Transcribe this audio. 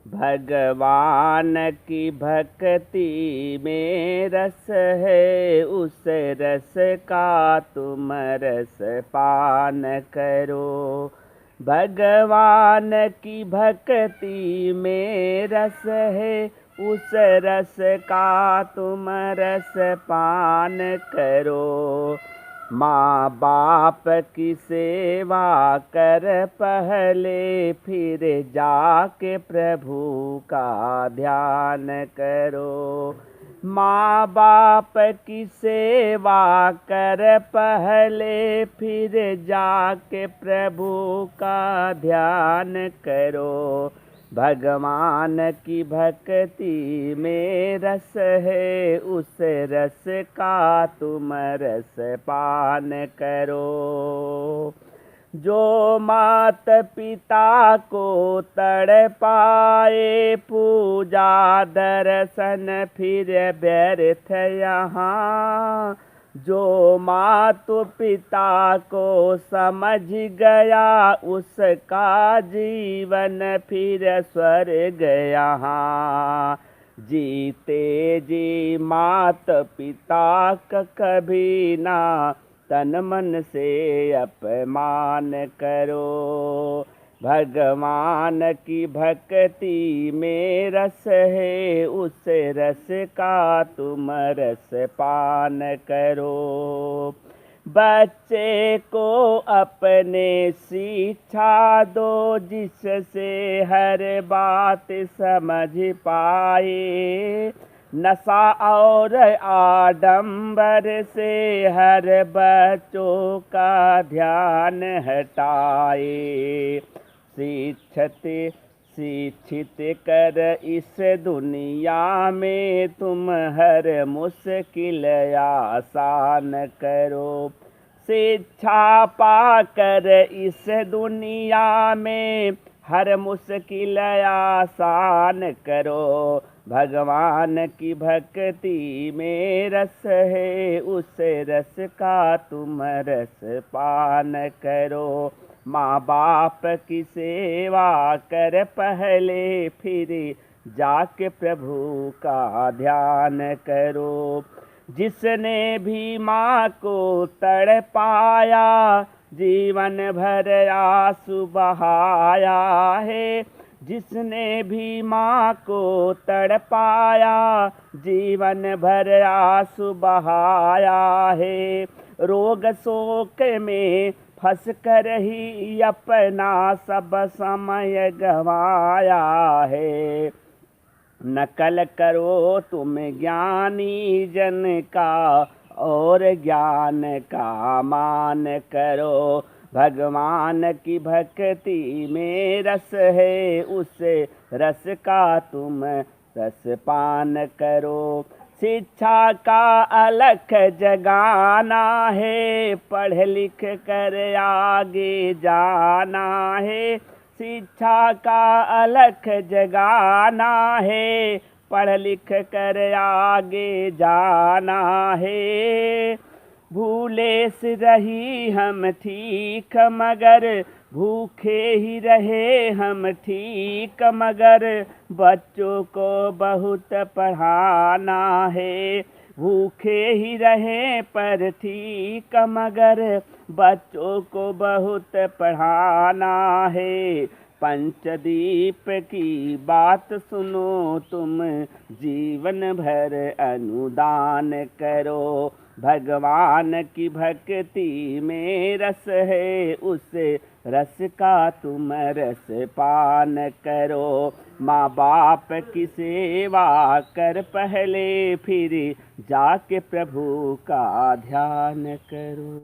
भगवान की भक्ति में रस है, उस रस का तुम रस पान करो। भगवान की भक्ति में रस है, उस रस का तुम रस पान करो। माँ बाप की सेवा कर पहले, फिर जाके प्रभु का ध्यान करो। माँ बाप की सेवा कर पहले, फिर जाके प्रभु का ध्यान करो। भगवान की भक्ति में रस है, उस रस का तुम रस पान करो। जो मात पिता को तड़पाए, पूजा दर्शन फिर व्यर्थ यहाँ। जो मातु पिता को समझ गया, उसका जीवन फिर स्वर्ग यहाँ। जीते जी मात पिता का कभी ना तन मन से अपमान करो। भगवान की भक्ति में रस है, उस रस का तुम रस पान करो। बच्चे को अपने शिक्षा दो, जिससे हर बात समझ पाए। नशा और आडंबर से हर बच्चों का ध्यान हटाए। शिक्षित कर इस दुनिया में तुम हर मुश्किल आसान करो। शिक्षा पाकर इस दुनिया में हर मुश्किल आसान करो। भगवान की भक्ति में रस है, उस रस का तुम रस पान करो। माँ बाप की सेवा कर पहले, फिर जाके प्रभु का ध्यान करो। जिसने भी माँ को तड़पाया, जीवन भर आंसू बहाया है। जिसने भी माँ को तड़पाया, जीवन भर आंसू बहाया है। रोग शोक में फंस कर ही अपना सब समय गंवाया है। नकल करो तुम ज्ञानी जन का, और ज्ञान का मान करो। भगवान की भक्ति में रस है, उस रस का तुम रस पान करो। शिक्षा का अलख जगाना है, पढ़ लिख कर आगे जाना है। शिक्षा का अलख जगाना है, पढ़ लिख कर आगे जाना है। भूले से रही हम ठीक, मगर भूखे ही रहे हम ठीक, मगर बच्चों को बहुत पढ़ाना है। भूखे ही रहे पर ठीक, मगर बच्चों को बहुत पढ़ाना है। पंचदीप की बात सुनो तुम, जीवन भर अनुदान करो। भगवान की भक्ति में रस है, उस रस का तुम रस पान करो। माँ बाप की सेवा कर पहले, फिर जाके प्रभु का ध्यान करो।